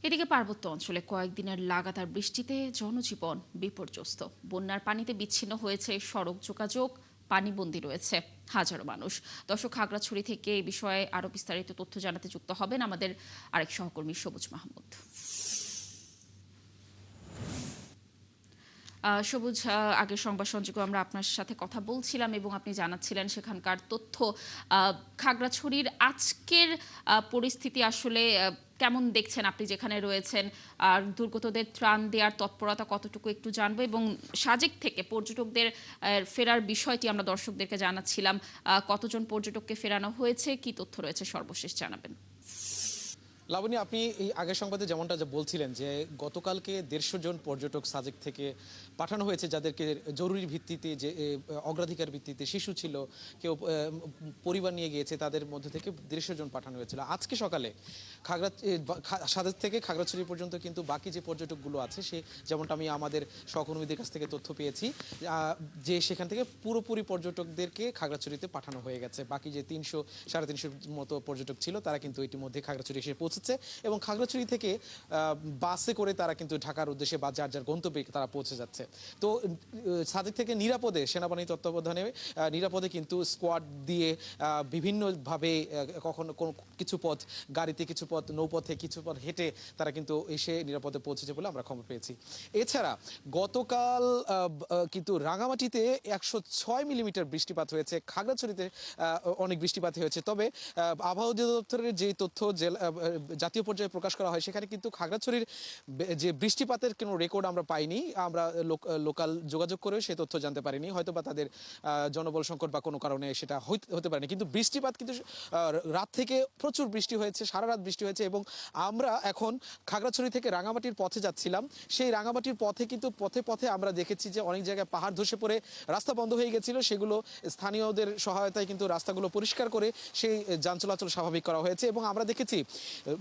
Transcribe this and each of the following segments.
এদিকে পার্বত্য অঞ্চলে কয়েকদিনের লাগাতার বৃষ্টিতে জনজীবন বিপর্যস্ত। বন্যার পানিতে বিচ্ছিন্ন হয়েছে সড়ক যোগাযোগ, পানিবন্দী রয়েছে হাজারো মানুষ। দর্শক, খাগড়াছড়ি থেকে এই বিষয়ে আরো বিস্তারিত তথ্য জানাতে যুক্ত হবেন আমাদের আরেক সহকর্মী সবুজ মাহমুদ। সবুজ, আগের সংবাদ সংযোগে আমরা আপনার সাথে কথা বলছিলাম এবং আপনি জানাচ্ছিলেন সেখানকার তথ্য। খাগড়াছড়ির আজকের পরিস্থিতি আসলে কেমন দেখছেন আপনি যেখানে রয়েছেন? আর দুর্গতদের ত্রাণ দেওয়ার তৎপরতা কতটুকু একটু জানবো, এবং সাজেক থেকে পর্যটকদের ফেরার বিষয়টি আমরা দর্শকদেরকে জানাচ্ছিলাম। কতজন পর্যটককে ফেরানো হয়েছে, কি তথ্য রয়েছে সর্বশেষ জানাবেন। লাবণী, আপনি এই আগের সংবাদে যেমনটা বলছিলেন যে গতকালকে 150 জন পর্যটক সাজেক থেকে পাঠানো হয়েছে, যাদেরকে জরুরি ভিত্তিতে যে অগ্রাধিকার ভিত্তিতে শিশু ছিল, কেউ পরিবার নিয়ে গিয়েছে, তাদের মধ্যে থেকে 150 জন পাঠানো হয়েছিল। আজকে সকালে সাজেক থেকে খাগড়াছড়ি পর্যন্ত কিন্তু বাকি যে পর্যটকগুলো আছে, সে যেমনটা আমি আমাদের সহকর্মীদের কাছ থেকে তথ্য পেয়েছি যে সেখান থেকে পুরোপুরি পর্যটকদেরকে খাগড়াছড়িতে পাঠানো হয়ে গেছে। বাকি যে 300-350 মতো পর্যটক ছিল, তারা কিন্তু ইতিমধ্যে খাগড়াছড়ি এসে পৌঁছেছে এবং খাগড়াছড়ি থেকে বাসে করে তারা কিন্তু ঢাকার উদ্দেশ্যে বা যার যার গন্তব্যে তারা পৌঁছে যাচ্ছে। তো সাজেক থেকে নিরাপদে, সেনাবাহিনীর তত্ত্বাবধানে নিরাপদে কিন্তু স্কোয়াড দিয়ে বিভিন্নভাবে কখনো কোনো কিছু পথ গাড়িতে, কিছু পথ নৌপথে, কিছু পথ হেঁটে তারা কিন্তু এসে নিরাপদে পৌঁছেছে বলে আমরা খবর পেয়েছি। এছাড়া গতকাল কিন্তু রাঙামাটিতে 106 মিলিমিটার বৃষ্টিপাত হয়েছে, খাগড়াছড়িতে অনেক বৃষ্টিপাত হয়েছে। তবে আবহাওয়া অধিদপ্তরের যে তথ্য জাতীয় পর্যায়ে প্রকাশ করা হয়, সেখানে কিন্তু খাগড়াছড়ির যে বৃষ্টিপাতের কোনো রেকর্ড আমরা পাইনি। আমরা লোকাল যোগাযোগ করেও সে তথ্য জানতে পারিনি, হয়তো বা তাদের জনবল সংকট বা কোনো কারণে সেটা হতে পারেনি। কিন্তু বৃষ্টিপাত কিন্তু রাত থেকে প্রচুর বৃষ্টি হয়েছে, সারা রাত বৃষ্টি হয়েছে। এবং আমরা এখন খাগড়াছড়ি থেকে রাঙামাটির পথে যাচ্ছিলাম, সেই রাঙামাটির পথে কিন্তু পথে পথে আমরা দেখেছি যে অনেক জায়গায় পাহাড় ধসে পড়ে রাস্তা বন্ধ হয়ে গেছিল। সেগুলো স্থানীয়দের সহায়তায় কিন্তু রাস্তাগুলো পরিষ্কার করে সেই যান চলাচল স্বাভাবিক করা হয়েছে। এবং আমরা দেখেছি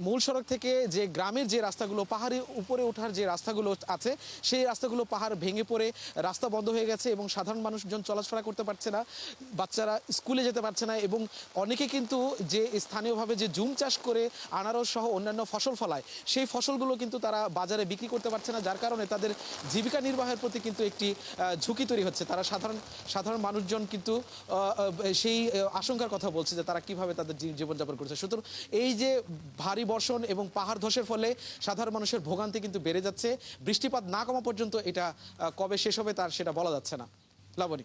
মূল সড়ক থেকে যে গ্রামের যে রাস্তাগুলো, পাহাড়ের উপরে ওঠার যে রাস্তাগুলো আছে, সেই রাস্তাগুলো পাহাড় ভেঙে পড়ে রাস্তা বন্ধ হয়ে গেছে এবং সাধারণ মানুষজন চলাফেরা করতে পারছে না, বাচ্চারা স্কুলে যেতে পারছে না। এবং অনেকে কিন্তু যে স্থানীয়ভাবে যে জুম চাষ করে আনারস সহ অন্যান্য ফসল ফলায়, সেই ফসলগুলো কিন্তু তারা বাজারে বিক্রি করতে পারছে না, যার কারণে তাদের জীবিকা নির্বাহের প্রতি কিন্তু একটি ঝুঁকি তৈরি হচ্ছে। তারা সাধারণ মানুষজন কিন্তু সেই আশঙ্কার কথা বলছে যে তারা কিভাবে তাদের জীবনযাপন করছে। সুতরাং এই যে ভারী বর্ষণ এবং পাহাড় ধসের ফলে সাধারণ মানুষের ভোগান্তি কিন্তু বেড়ে যাচ্ছে। বৃষ্টিপাত না কমা পর্যন্ত এটা কবে শেষ হবে তার সেটা বলা যাচ্ছে না। লাবণী।